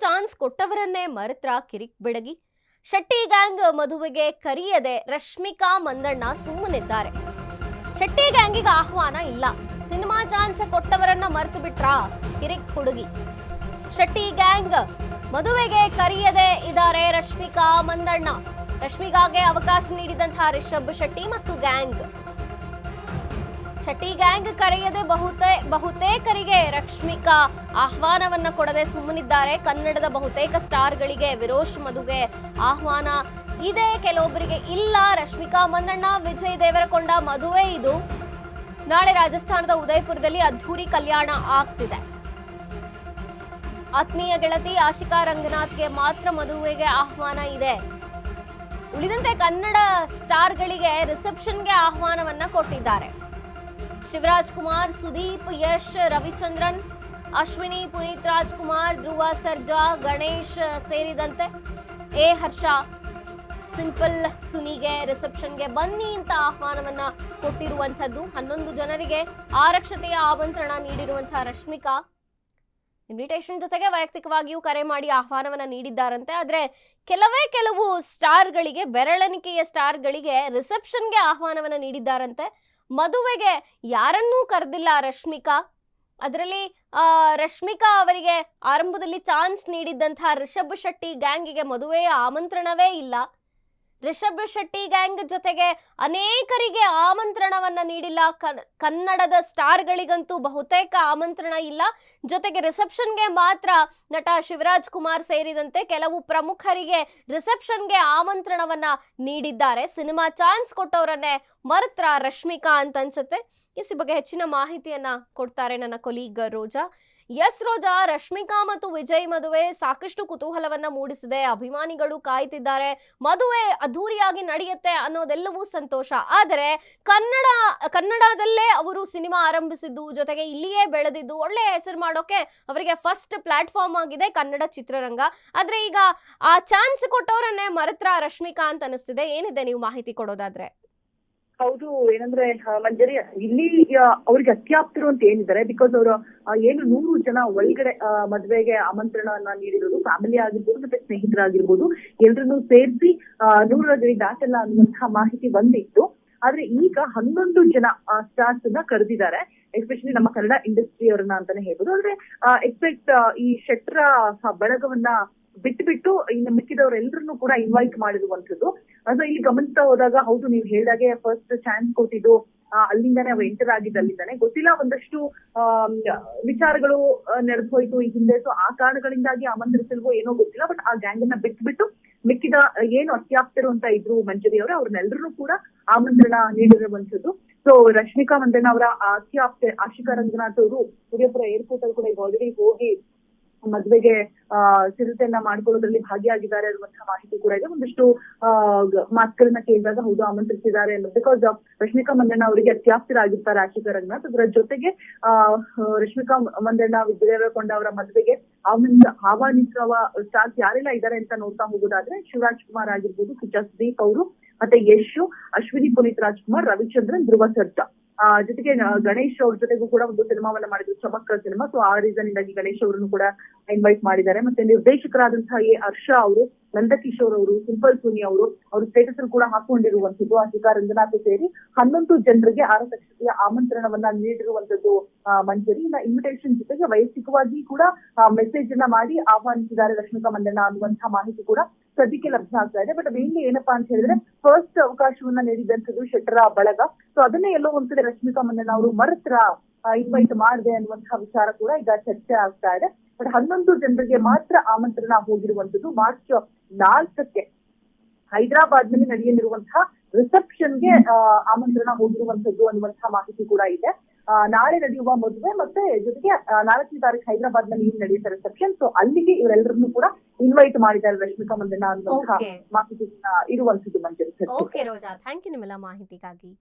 Chance ಕೊಟ್ಟವರನ್ನೇ ಮರೆತ್ರ ಕಿರಿಕ್ ಬೆಡಗಿ. Shetty gang ಮದುವೆಗೆ ಕರೆಯದೆ ರಶ್ಮಿಕಾ ಮಂದಣ್ಣ ಸುಮ್ಮನಿದ್ದಾರೆ. ಶೆಟ್ಟಿ ಗ್ಯಾಂಗಿಗೆ ಆಹ್ವಾನ ಇಲ್ಲ, ಸಿನಿಮಾ ಚಾನ್ಸ್ ಕೊಟ್ಟವರನ್ನ ಮರೆತು ಬಿಟ್ರಾ ಕಿರಿಕ್ ಹುಡುಗಿ. ಶೆಟ್ಟಿ ಗ್ಯಾಂಗ್ ಮದುವೆಗೆ ಕರೆಯದೆ ಇದ್ದಾರೆ ರಶ್ಮಿಕಾ ಮಂದಣ್ಣ. ರಶ್ಮಿಕಾಗೆ ಅವಕಾಶ ನೀಡಿದಂತಹ ರಿಷಬ್ ಶೆಟ್ಟಿ ಮತ್ತು ಗ್ಯಾಂಗ್. ಶೆಟ್ಟಿ ಗ್ಯಾಂಗ್ ಕರೆಯದೆ ಬಹುತೇಕರಿಗೆ ರಶ್ಮಿಕಾ ಆಹ್ವಾನವನ್ನ ಕೊಡದೆ ಸುಮ್ಮನಿದ್ದಾರೆ. ಕನ್ನಡದ ಬಹುತೇಕ ಸ್ಟಾರ್ಗಳಿಗೆ ವಿರೋಶ್ ಮದುವೆ ಆಹ್ವಾನ ಇದೆ, ಕೆಲವೊಬ್ಬರಿಗೆ ಇಲ್ಲ. ರಶ್ಮಿಕಾ ಮಂದಣ್ಣ ವಿಜಯ್ ದೇವರಕೊಂಡ ಮದುವೆ ಇದು. ನಾಳೆ ರಾಜಸ್ಥಾನದ ಉದಯಪುರದಲ್ಲಿ ಅದ್ಧೂರಿ ಕಲ್ಯಾಣ ಆಗ್ತಿದೆ. ಆತ್ಮೀಯ ಗೆಳತಿ ಆಶಿಕಾ ರಂಗನಾಥ್ಗೆ ಮಾತ್ರ ಮದುವೆಗೆ ಆಹ್ವಾನ ಇದೆ. ಉಳಿದಂತೆ ಕನ್ನಡ ಸ್ಟಾರ್ಗಳಿಗೆ ರಿಸೆಪ್ಷನ್ಗೆ ಆಹ್ವಾನವನ್ನ ಕೊಟ್ಟಿದ್ದಾರೆ. ಶಿವರಾಜ್ ಕುಮಾರ್, ಸುದೀಪ್, ಯಶ್, ರವಿಚಂದ್ರನ್, ಅಶ್ವಿನಿ, ಪುನೀತ್ ರಾಜ್ಕುಮಾರ್, ಧ್ರುವ ಸರ್ಜಾ, ಗಣೇಶ್ ಸೇರಿದಂತೆ ಹರ್ಷ, ಸಿಂಪಲ್ ಸುನಿಗೆ ರಿಸೆಪ್ಷನ್ಗೆ ಬನ್ನಿ ಅಂತ ಆಹ್ವಾನವನ್ನ ಕೊಟ್ಟಿರುವಂತದ್ದು. 11 ಜನರಿಗೆ ಆರಕ್ಷತೆಯ ಆಮಂತ್ರಣ ನೀಡಿರುವಂತಹ ರಶ್ಮಿಕಾ ಇನ್ವಿಟೇಷನ್ ಜೊತೆಗೆ ವೈಯಕ್ತಿಕವಾಗಿಯೂ ಕರೆ ಮಾಡಿ ಆಹ್ವಾನವನ್ನ ನೀಡಿದ್ದಾರಂತೆ. ಆದ್ರೆ ಕೆಲವು ಸ್ಟಾರ್ಗಳಿಗೆ, ಬೆರಳೆಣಿಕೆಯ ಸ್ಟಾರ್ಗಳಿಗೆ ರಿಸೆಪ್ಷನ್ಗೆ ಆಹ್ವಾನವನ್ನ ನೀಡಿದ್ದಾರಂತೆ. ಮದುವೆಗೆ ಯಾರನ್ನೂ ಕರೆದಿಲ್ಲ ರಶ್ಮಿಕಾ. ಅದರಲ್ಲಿ ರಶ್ಮಿಕಾ ಅವರಿಗೆ ಆರಂಭದಲ್ಲಿ ಚಾನ್ಸ್ ನೀಡಿದ್ದಂತಹ ರಿಷಬ್ ಶೆಟ್ಟಿ ಗ್ಯಾಂಗಿಗೆ ಮದುವೆಯ ಆಮಂತ್ರಣವೇ ಇಲ್ಲ. ರಿಷಬ್ ಶೆಟ್ಟಿ ಗ್ಯಾಂಗ್ ಜೊತೆಗೆ ಅನೇಕರಿಗೆ ಆಮಂತ್ರಣವನ್ನ ನೀಡಿಲ್ಲ. ಕನ್ನಡದ ಸ್ಟಾರ್ಗಳಿಗಂತೂ ಬಹುತೇಕ ಆಮಂತ್ರಣ ಇಲ್ಲ. ಜೊತೆಗೆ ರಿಸೆಪ್ಷನ್ಗೆ ಮಾತ್ರ ನಟ ಶಿವರಾಜ್ ಕುಮಾರ್ ಸೇರಿದಂತೆ ಕೆಲವು ಪ್ರಮುಖರಿಗೆ ರಿಸೆಪ್ಷನ್ಗೆ ಆಮಂತ್ರಣವನ್ನ ನೀಡಿದ್ದಾರೆ. ಸಿನಿಮಾ ಚಾನ್ಸ್ ಕೊಟ್ಟವರನ್ನೇ ಮರೆತ್ರ ರಶ್ಮಿಕಾ ಅಂತ ಅನ್ಸುತ್ತೆ. ಈ ಬಗ್ಗೆ ಹೆಚ್ಚಿನ ಮಾಹಿತಿಯನ್ನ ಕೊಡ್ತಾರೆ ನನ್ನ ಕೊಲೀಗ್ ರೋಜಾ. ಎಸ್ ರೋಜಾ, ರಶ್ಮಿಕಾ ಮತ್ತು ವಿಜಯ್ ಮದುವೆ ಸಾಕಷ್ಟು ಕುತೂಹಲವನ್ನ ಮೂಡಿಸಿದೆ. ಅಭಿಮಾನಿಗಳು ಕಾಯ್ತಿದ್ದಾರೆ. ಮದುವೆ ಅದ್ಧೂರಿಯಾಗಿ ನಡೆಯುತ್ತೆ ಅನ್ನೋದೆಲ್ಲವೂ ಸಂತೋಷ. ಆದರೆ ಕನ್ನಡದಲ್ಲೇ ಅವರು ಸಿನಿಮಾ ಆರಂಭಿಸಿದ್ದು, ಜೊತೆಗೆ ಇಲ್ಲಿಯೇ ಬೆಳೆದಿದ್ದು, ಒಳ್ಳೆಯ ಹೆಸರು ಮಾಡೋಕೆ ಅವರಿಗೆ ಫಸ್ಟ್ ಪ್ಲಾಟ್ಫಾರ್ಮ್ ಆಗಿದೆ ಕನ್ನಡ ಚಿತ್ರರಂಗ. ಆದ್ರೆ ಈಗ ಆ ಚಾನ್ಸ್ ಕೊಟ್ಟವರನ್ನೇ ಮರೆತ್ರ ರಶ್ಮಿಕಾ ಅಂತ ಅನಿಸ್ತಿದೆ. ಏನಿದೆ ನೀವು ಮಾಹಿತಿ ಕೊಡೋದಾದ್ರೆ? ಹೌದು, ಏನಂದ್ರೆ ಮಂಜರಿ, ಇಲ್ಲಿ ಅವ್ರಿಗೆ ಅತ್ಯಾಪ್ತರು ಅಂತ ಏನಿದ್ದಾರೆ, ಬಿಕಾಸ್ ಅವರು ಏನು 100 ಜನ ಒಳಗಡೆ ಮದ್ವೆಗೆ ಆಮಂತ್ರಣವನ್ನ ನೀಡಿರೋದು, ಫ್ಯಾಮಿಲಿ ಆಗಿರ್ಬೋದು ಮತ್ತೆ ಸ್ನೇಹಿತರಾಗಿರ್ಬೋದು, ಎಲ್ರನ್ನೂ ಸೇರಿಸಿ 100 ಗಡಿ ದಾಟಲ್ಲ ಅನ್ನುವಂತಹ ಮಾಹಿತಿ ಬಂದಿತ್ತು. ಆದ್ರೆ ಈಗ 11 ಜನ ಸ್ಟಾರ್ಸ್ ನ ಕರೆದಿದ್ದಾರೆ, ಎಸ್ಪೆಷಲಿ ನಮ್ಮ ಕನ್ನಡ ಇಂಡಸ್ಟ್ರಿ ಅವರನ್ನ ಅಂತಾನೆ ಹೇಳ್ಬೋದು. ಆದ್ರೆ ಎಕ್ಸ್ಪೆಕ್ಟ್ ಈ ಶೆಟ್ರ ಬಳಗವನ್ನ ಬಿಟ್ಟು ಇನ್ನು ಮಿಕ್ಕಿದವರೆಲ್ಲರನ್ನು ಕೂಡ ಇನ್ವೈಟ್ ಮಾಡಿರುವಂತದ್ದು. ಅದು ಇಲ್ಲಿ ಗಮನಿಸ್ತಾ ಹೋದಾಗ, ಹೌದು ನೀವು ಹೇಳಿದಾಗೆ ಫಸ್ಟ್ ಚಾನ್ಸ್ ಕೊಟ್ಟಿದ್ದು ಅಲ್ಲಿಂದಾನೆ ಅವ್ ಎಂಟರ್ ಆಗಿದ್ದು ಅಲ್ಲಿಂದಾನೆ. ಗೊತ್ತಿಲ್ಲ, ಒಂದಷ್ಟು ವಿಚಾರಗಳು ನಡೆದು ಹೋಯ್ತು ಈ ಹಿಂದೆ. ಸೊ ಆ ಕಾರಣಗಳಿಂದಾಗಿ ಆಮಂತ್ರಿಸಲ್ವೋ ಏನೋ ಗೊತ್ತಿಲ್ಲ. ಬಟ್ ಆ ಗ್ಯಾಂಗ್ ಅನ್ನ ಬಿಟ್ಟು ಮಿಕ್ಕಿದ ಏನು ಅತ್ಯಾಪ್ತರು ಅಂತ ಇದ್ರು ಮಂಜರಿ ಅವರು, ಅವ್ರನ್ನೆಲ್ಲರೂ ಕೂಡ ಆಮಂತ್ರಣ ನೀಡಿರುವಂತದ್ದು. ಸೊ ರಶ್ಮಿಕಾ ಮಂದಣ್ಣ ಅವರ ಅತ್ಯಾಪ್ತೆ ಆಶಿಕಾ ರಂಗನಾಥ್ ಅವರು ಉದಯಪುರ ಏರ್ಪೋರ್ಟ್ ಅಲ್ಲಿ ಕೂಡ ಈಗ ಆಲ್ರೆಡಿ ಹೋಗಿ ಮದ್ವೆಗೆ ಸಿದ್ಧತೆಯನ್ನ ಮಾಡ್ಕೊಳ್ಳೋದ್ರಲ್ಲಿ ಭಾಗಿಯಾಗಿದ್ದಾರೆ ಅನ್ನುವಂತಹ ಮಾಹಿತಿ ಕೂಡ ಇದೆ. ಒಂದಷ್ಟು ಮಾತುಗಳನ್ನ ಕೇಳಿದಾಗ ಹೌದು ಆಮಂತ್ರಿಸಿದ್ದಾರೆ ಅನ್ನೋದು. ಬಿಕಾಸ್ ರಶ್ಮಿಕಾ ಮಂದಣ್ಣ ಅವರಿಗೆ ಅತ್ಯಾಪ್ತರಾಗಿರ್ತಾರೆ ಆಶಿಕಾ ರಂಗನಾಥ್. ಅದರ ಜೊತೆಗೆ ರಶ್ಮಿಕಾ ಮಂದಣ್ಣ ವಿಜಯದೇವರಕೊಂಡ ಅವರ ಮದ್ವೆಗೆ ಆಹ್ವಾನಿಸುವ ಸ್ಟಾರ್ಸ್ ಯಾರೆಲ್ಲ ಇದ್ದಾರೆ ಅಂತ ನೋಡ್ತಾ ಹೋಗೋದಾದ್ರೆ, ಶಿವರಾಜ್ ಕುಮಾರ್ ಆಗಿರ್ಬೋದು, ಸುದೀಪ್ ಅವರು, ಮತ್ತೆ ಯಶ್, ಅಶ್ವಿನಿ, ಪುನೀತ್ ರಾಜ್ಕುಮಾರ್, ರವಿಚಂದ್ರನ್, ಧ್ರುವ ಸರ್ಜಾ, ಜೊತೆಗೆ ಗಣೇಶ್ ಅವ್ರ ಜೊತೆಗೂ ಕೂಡ ಒಂದು ಸಿನಿಮಾವನ್ನ ಮಾಡಿದ್ರು, ಚಮಕ್ ಸಿನಿಮಾ. ಸೊ ಆ ರೀಸನ್ ಇಂದಾಗಿ ಗಣೇಶ್ ಅವರನ್ನು ಕೂಡ ಇನ್ವೈಟ್ ಮಾಡಿದ್ದಾರೆ. ಮತ್ತೆ ನಿರ್ದೇಶಕರಾದಂತಹ ಹರ್ಷ ಅವರು, ನಂದಕಿಶೋರ್ ಅವರು, ಸಿಂಪಲ್ ಸುನಿ ಅವರು ಸ್ಟೇಟಸ್ ಅಲ್ಲಿ ಕೂಡ ಹಾಕೊಂಡಿರುವಂತದ್ದು. ಆಶಿಕಾ ರಂಗನಾಥ್ ಸೇರಿ 11 ಜನರಿಗೆ ಆರತಕ್ಷತೆಯ ಆಮಂತ್ರಣವನ್ನ ನೀಡಿರುವಂತದ್ದು ಮಂಜರಿ. ಇನ್ವಿಟೇಷನ್ ಜೊತೆಗೆ ವೈಯಕ್ತಿಕವಾಗಿ ಕೂಡ ಮೆಸೇಜ್ ಅನ್ನ ಮಾಡಿ ಆಹ್ವಾನಿಸಿದ್ದಾರೆ ರಶ್ಮಿಕಾ ಮಂದಣ್ಣ ಅನ್ನುವಂತಹ ಮಾಹಿತಿ ಕೂಡ ಸದ್ಯಕ್ಕೆ ಲಭ್ಯ ಆಗ್ತಾ ಇದೆ. ಬಟ್ ಮೇನ್ಲಿ ಏನಪ್ಪಾ ಅಂತ ಹೇಳಿದ್ರೆ, ಫಸ್ಟ್ ಅವಕಾಶವನ್ನ ನೀಡಿದಂತದ್ದು ಶೆಟ್ಟರ ಬಳಗ. ಸೊ ಅದನ್ನೇ ಎಲ್ಲೋ ಒಂದ್ಸಲ ರಶ್ಮಿಕಾ ಮಂದಣ್ಣ ಅವರು ಮರೆತ್ರ ಇನ್ವೈಟ್ ಮಾಡಿದೆ ಅನ್ನುವಂತಹ ವಿಚಾರ ಕೂಡ ಈಗ ಚರ್ಚೆ ಆಗ್ತಾ ಇದೆ. ಬಟ್ 11 ಜನರಿಗೆ ಮಾತ್ರ ಆಮಂತ್ರಣ ಹೋಗಿರುವಂತದ್ದು. ಮಾರ್ಚ್ 4ಕ್ಕೆ ಹೈದರಾಬಾದ್ ನಲ್ಲಿ ನಡೆಯಲಿರುವಂತಹ ರಿಸೆಪ್ಷನ್ಗೆ ಆಮಂತ್ರಣ ಹೋಗಿರುವಂತದ್ದು ಅನ್ನುವಂತಹ ಮಾಹಿತಿ ಕೂಡ ಇದೆ. ನಾಳೆ ನಡೆಯುವ ಮದುವೆ ಮತ್ತೆ ಜೊತೆಗೆ 4ನೇ ತಾರೀಕು ಹೈದರಾಬಾದ್ ನಲ್ಲಿ ನಡೆಯುತ್ತೆ ರಿಸೆಪ್ಷನ್. ಸೊ ಅಲ್ಲಿಗೆ ಇವರೆಲ್ಲರನ್ನು ಕೂಡ ಇನ್ವೈಟ್ ಮಾಡಿದ್ದಾರೆ ರಶ್ಮಿಕಾ ಮಂದಣ್ಣ ಅನ್ನುವಂತಹ ಮಾಹಿತಿ ಇರುವಂತದ್ದು ಮಂಜರಿ. ಓಕೆ ರೋಜಾ, ಥ್ಯಾಂಕ್ ಯು ನಿಮ್ಮೆಲ್ಲ ಮಾಹಿತಿಗಾಗಿ.